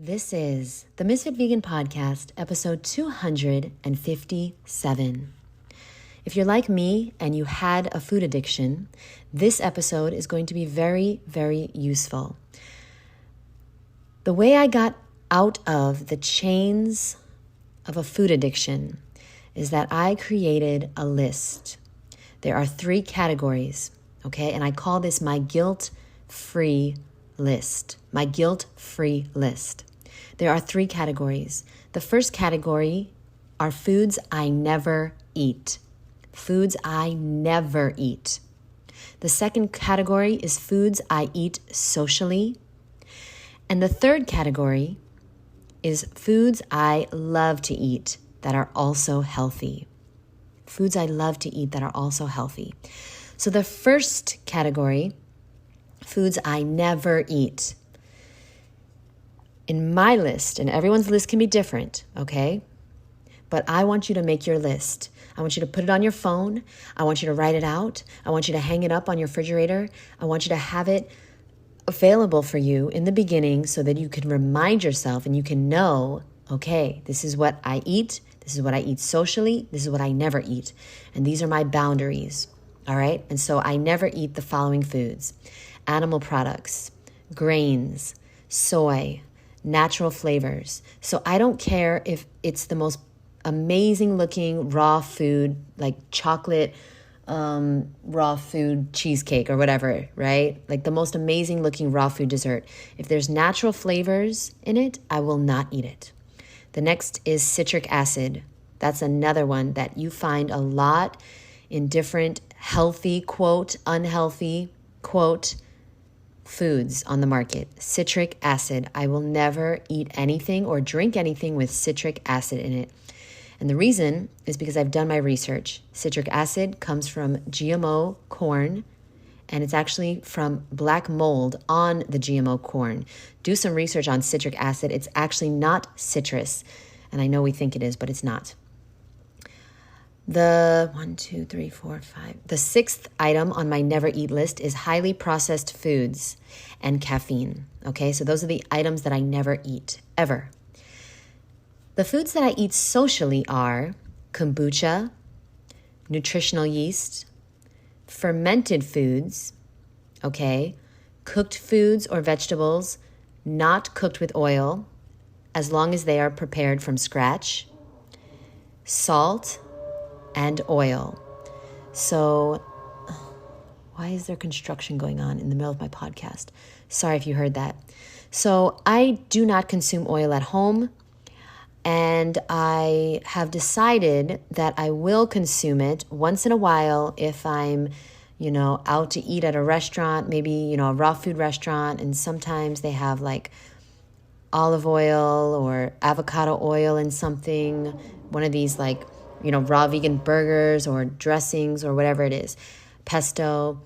This is the Ms.Fit Vegan Podcast, episode 257. If you're like me and you had a food addiction, this episode is going to be very, very useful. The way I got out of the chains of a food addiction is that I created a list. There are 3 categories, okay? And I call this my guilt-free list. My guilt-free list. There are 3 categories. The first category are foods I never eat. Foods I never eat. The second category is foods I eat socially. And the third category is foods I love to eat that are also healthy. Foods I love to eat that are also healthy. So the first category, foods I never eat. In my list, and everyone's list can be different, okay? But I want you to make your list. I want you to put it on your phone. I want you to write it out. I want you to hang it up on your refrigerator. I want you to have it available for you in the beginning so that you can remind yourself and you can know, okay, this is what I eat. This is what I eat socially. This is what I never eat. And these are my boundaries, all right? And so I never eat the following foods: animal products, grains, soy, natural flavors. So I don't care if it's the most amazing looking raw food, like chocolate raw food cheesecake or whatever, right? Like the most amazing looking raw food dessert. If there's natural flavors in it, I will not eat it. The next is citric acid. That's another one that you find a lot in different healthy, quote, unhealthy, quote, foods on the market. Citric acid. I will never eat anything or drink anything with citric acid in it. And the reason is because I've done my research. Citric acid comes from GMO corn, and it's actually from black mold on the GMO corn. Do some research on citric acid. It's actually not citrus. And I know we think it is, but it's not. The 6th item on my never eat list is highly processed foods and caffeine. Okay, so those are the items that I never eat, ever. The foods that I eat socially are kombucha, nutritional yeast, fermented foods, okay, cooked foods or vegetables not cooked with oil, as long as they are prepared from scratch, salt, and oil. So, why is there construction going on in the middle of my podcast? Sorry if you heard that. So, I do not consume oil at home, and I have decided that I will consume it once in a while if I'm, out to eat at a restaurant, maybe, a raw food restaurant, and sometimes they have like olive oil or avocado oil in something, one of these like, raw vegan burgers or dressings or whatever it is, pesto,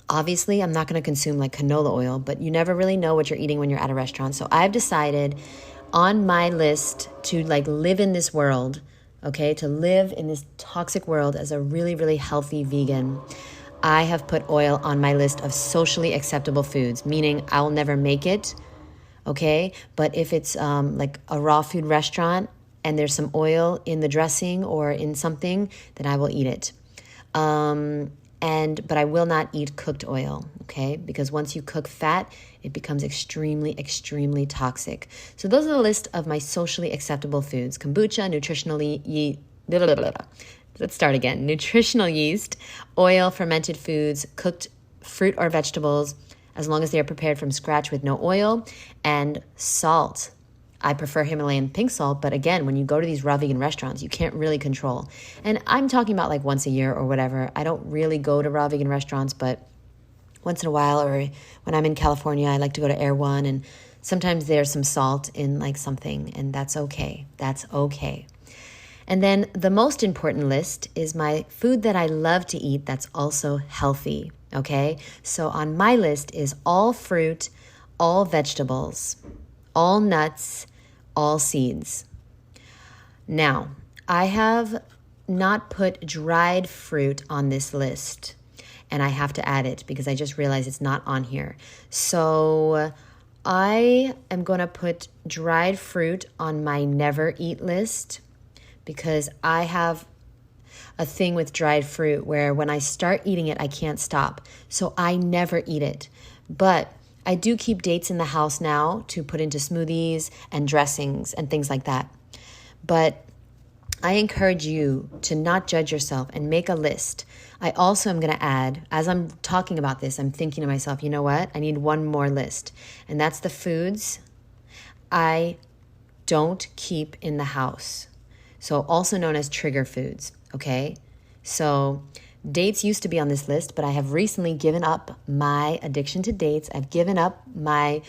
obviously I'm not going to consume like canola oil, but you never really know what you're eating when you're at a restaurant. So I've decided on my list to like live in this world, okay, to live in this toxic world as a really, really healthy vegan. I have put oil on my list of socially acceptable foods, meaning I'll never make it, okay? But if it's like a raw food restaurant, and there's some oil in the dressing or in something, then I will eat it. But I will not eat cooked oil, okay? Because once you cook fat, it becomes extremely, extremely toxic. So those are the list of my socially acceptable foods: kombucha, let's start again. Nutritional yeast, oil, fermented foods, cooked fruit or vegetables, as long as they are prepared from scratch with no oil, and salt. I prefer Himalayan pink salt, but again, when you go to these raw vegan restaurants, you can't really control. And I'm talking about like once a year or whatever. I don't really go to raw vegan restaurants, but once in a while, or when I'm in California, I like to go to Air One, and sometimes there's some salt in like something, and that's okay. That's okay. And then the most important list is my food that I love to eat that's also healthy, okay? So on my list is all fruit, all vegetables, all nuts, all seeds. Now, I have not put dried fruit on this list, and I have to add it because I just realized it's not on here. So I am going to put dried fruit on my never eat list because I have a thing with dried fruit where when I start eating it, I can't stop. So I never eat it. But I do keep dates in the house now to put into smoothies and dressings and things like that. But I encourage you to not judge yourself and make a list. I also am going to add, as I'm talking about this, I'm thinking to myself, you know what? I need one more list. And that's the foods I don't keep in the house. So also known as trigger foods, okay? So dates used to be on this list, but I have recently given up my addiction to dates. I've given up my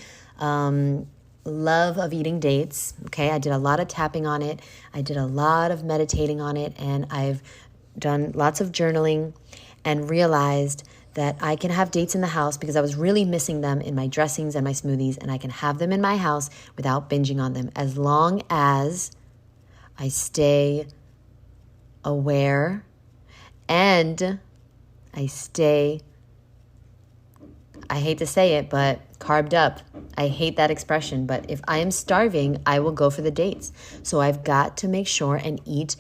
love of eating dates, okay? I did a lot of tapping on it. I did a lot of meditating on it, and I've done lots of journaling and realized that I can have dates in the house because I was really missing them in my dressings and my smoothies, and I can have them in my house without binging on them as long as I stay aware and I stay, I hate to say it, but carved up. I hate that expression, but if I am starving, I will go for the dates. So I've got to make sure and eat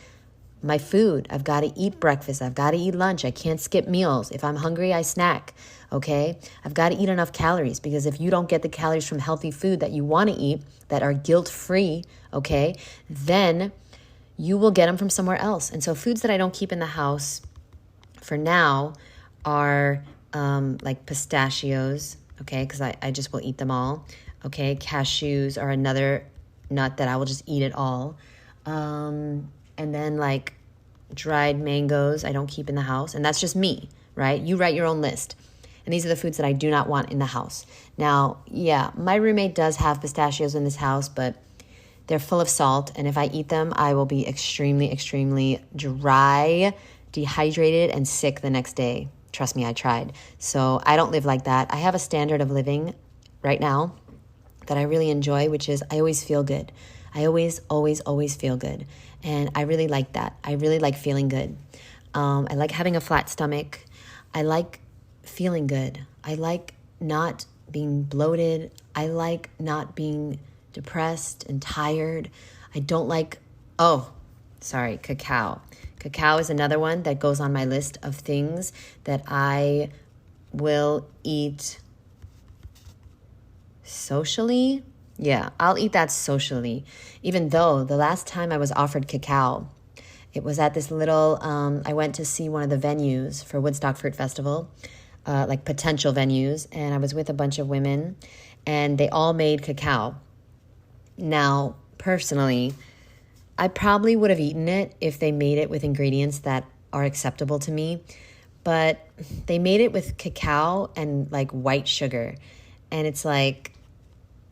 my food. I've got to eat breakfast. I've got to eat lunch. I can't skip meals. If I'm hungry, I snack, okay? I've got to eat enough calories because if you don't get the calories from healthy food that you want to eat that are guilt-free, okay, then you will get them from somewhere else. And so foods that I don't keep in the house for now are like pistachios, okay, because I just will eat them all, okay? Cashews are another nut that I will just eat it all. And then like dried mangoes, I don't keep in the house. And that's just me, right? You write your own list. And these are the foods that I do not want in the house. Now, yeah, my roommate does have pistachios in this house, but they're full of salt. And if I eat them, I will be extremely, extremely dry, dehydrated, and sick the next day. Trust me, I tried. So I don't live like that. I have a standard of living right now that I really enjoy, which is I always feel good. I always, always, always feel good. And I really like that. I really like feeling good. I like having a flat stomach. I like feeling good. I like not being bloated. I like not being depressed and tired. I don't like, cacao. Cacao is another one that goes on my list of things that I will eat socially. Yeah, I'll eat that socially, even though the last time I was offered cacao, it was at this little, I went to see one of the venues for Woodstock Fruit Festival, like potential venues, and I was with a bunch of women, and they all made cacao. Now, personally, I probably would have eaten it if they made it with ingredients that are acceptable to me, but they made it with cacao and like white sugar, and it's like,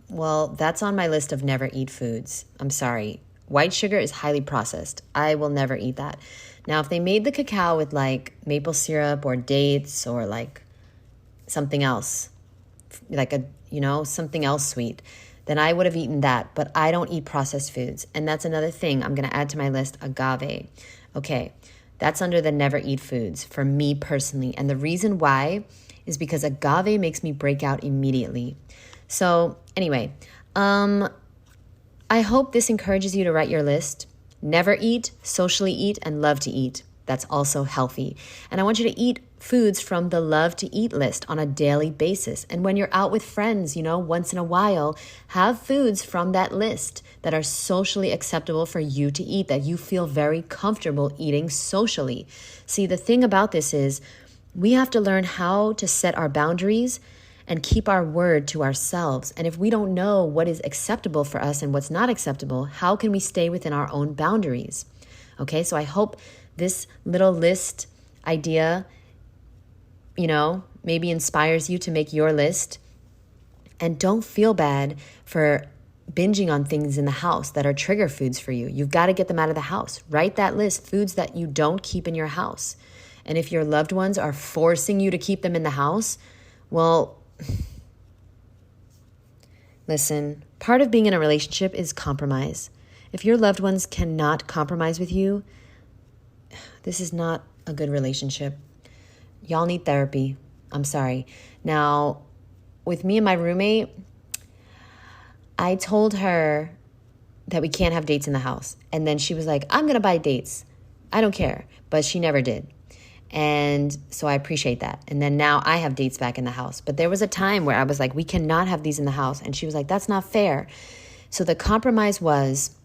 well, that's on my list of never eat foods. I'm sorry. White sugar is highly processed. I will never eat that. Now, if they made the cacao with like maple syrup or dates or like something else, like something else sweet, then I would have eaten that. But I don't eat processed foods. And that's another thing I'm going to add to my list, agave. Okay, that's under the never eat foods for me personally. And the reason why is because agave makes me break out immediately. So anyway, I hope this encourages you to write your list. Never eat, socially eat, and love to eat. That's also healthy. And I want you to eat foods from the love to eat list on a daily basis. And when you're out with friends, once in a while, have foods from that list that are socially acceptable for you to eat, that you feel very comfortable eating socially. See, the thing about this is we have to learn how to set our boundaries and keep our word to ourselves. And if we don't know what is acceptable for us and what's not acceptable, how can we stay within our own boundaries? Okay, so I hope this little list idea, maybe inspires you to make your list. And don't feel bad for binging on things in the house that are trigger foods for you. You've got to get them out of the house. Write that list, foods that you don't keep in your house. And if your loved ones are forcing you to keep them in the house, well, listen, part of being in a relationship is compromise. If your loved ones cannot compromise with you, this is not a good relationship. Y'all need therapy. I'm sorry. Now, with me and my roommate, I told her that we can't have dates in the house. And then she was like, I'm going to buy dates. I don't care. But she never did. And so I appreciate that. And then now I have dates back in the house. But there was a time where I was like, we cannot have these in the house. And she was like, that's not fair. So the compromise was,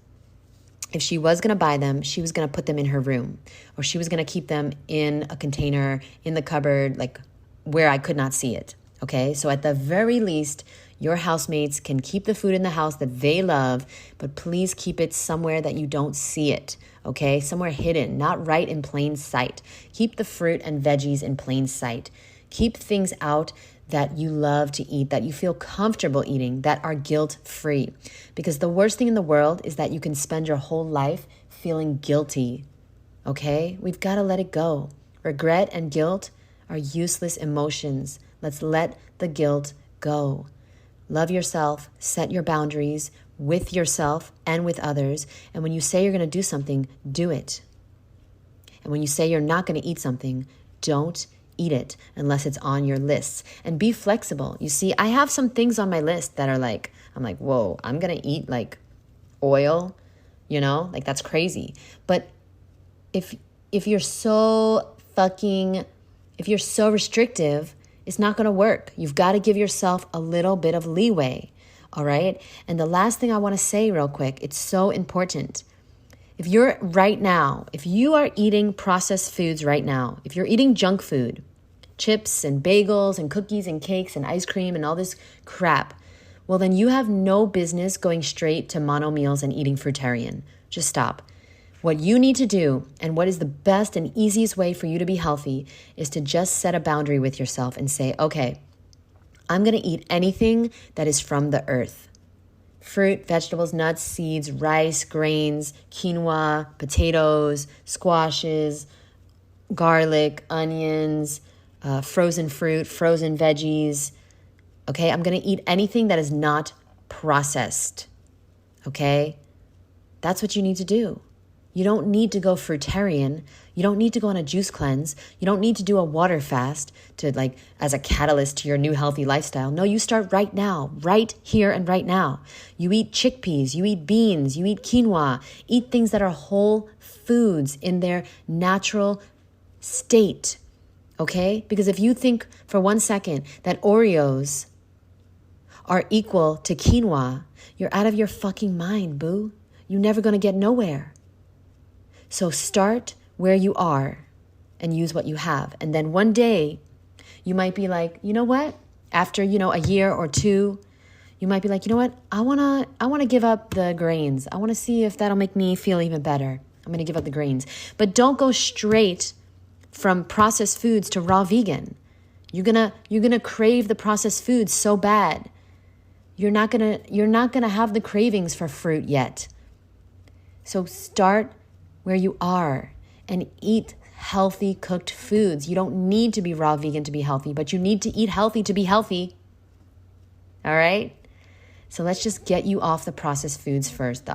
if she was going to buy them, she was going to put them in her room, or she was going to keep them in a container in the cupboard, like where I could not see it. Okay. So at the very least, your housemates can keep the food in the house that they love, but please keep it somewhere that you don't see it. Okay. Somewhere hidden, not right in plain sight. Keep the fruit and veggies in plain sight. Keep things out that you love to eat, that you feel comfortable eating, that are guilt-free. Because the worst thing in the world is that you can spend your whole life feeling guilty, okay? We've got to let it go. Regret and guilt are useless emotions. Let's let the guilt go. Love yourself, set your boundaries with yourself and with others. And when you say you're going to do something, do it. And when you say you're not going to eat something, don't eat it unless it's on your lists. And be flexible. You see, I have some things on my list that are like, I'm like, whoa, I'm going to eat like oil, like that's crazy. But if you're so restrictive, it's not going to work. You've got to give yourself a little bit of leeway. All right. And the last thing I want to say real quick, it's so important. If you are eating processed foods right now, if you're eating junk food, chips and bagels and cookies and cakes and ice cream and all this crap, well, then you have no business going straight to mono meals and eating fruitarian. Just stop. What you need to do, and what is the best and easiest way for you to be healthy, is to just set a boundary with yourself and say, okay, I'm going to eat anything that is from the earth. Fruit, vegetables, nuts, seeds, rice, grains, quinoa, potatoes, squashes, garlic, onions, frozen fruit, frozen veggies. Okay, I'm going to eat anything that is not processed. Okay, that's what you need to do. You don't need to go fruitarian. You don't need to go on a juice cleanse. You don't need to do a water fast as a catalyst to your new healthy lifestyle. No, you start right now, right here and right now. You eat chickpeas, you eat beans, you eat quinoa. Eat things that are whole foods in their natural state, okay? Because if you think for 1 second that Oreos are equal to quinoa, you're out of your fucking mind, boo. You're never going to get nowhere. So start where you are and use what you have. And then one day you might be like, you know what? After, a year or two, you might be like, you know what? I want to give up the grains. I want to see if that'll make me feel even better. I'm going to give up the grains. But don't go straight from processed foods to raw vegan. You're going to crave the processed foods so bad. You're not going to have the cravings for fruit yet. So start where you are and eat healthy cooked foods. You don't need to be raw vegan to be healthy, but you need to eat healthy to be healthy. All right? So let's just get you off the processed foods first.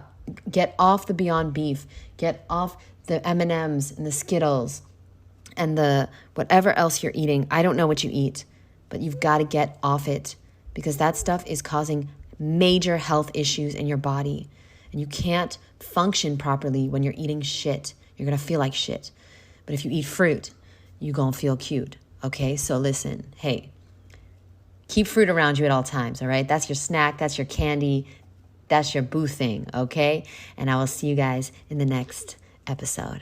Get off the Beyond Beef. Get off the M&Ms and the Skittles and the whatever else you're eating. I don't know what you eat, but you've got to get off it because that stuff is causing major health issues in your body. And you can't function properly when you're eating shit. You're going to feel like shit. But if you eat fruit, you're going to feel cute. Okay? So listen, hey, keep fruit around you at all times, all right? That's your snack. That's your candy. That's your boo thing, okay? And I will see you guys in the next episode.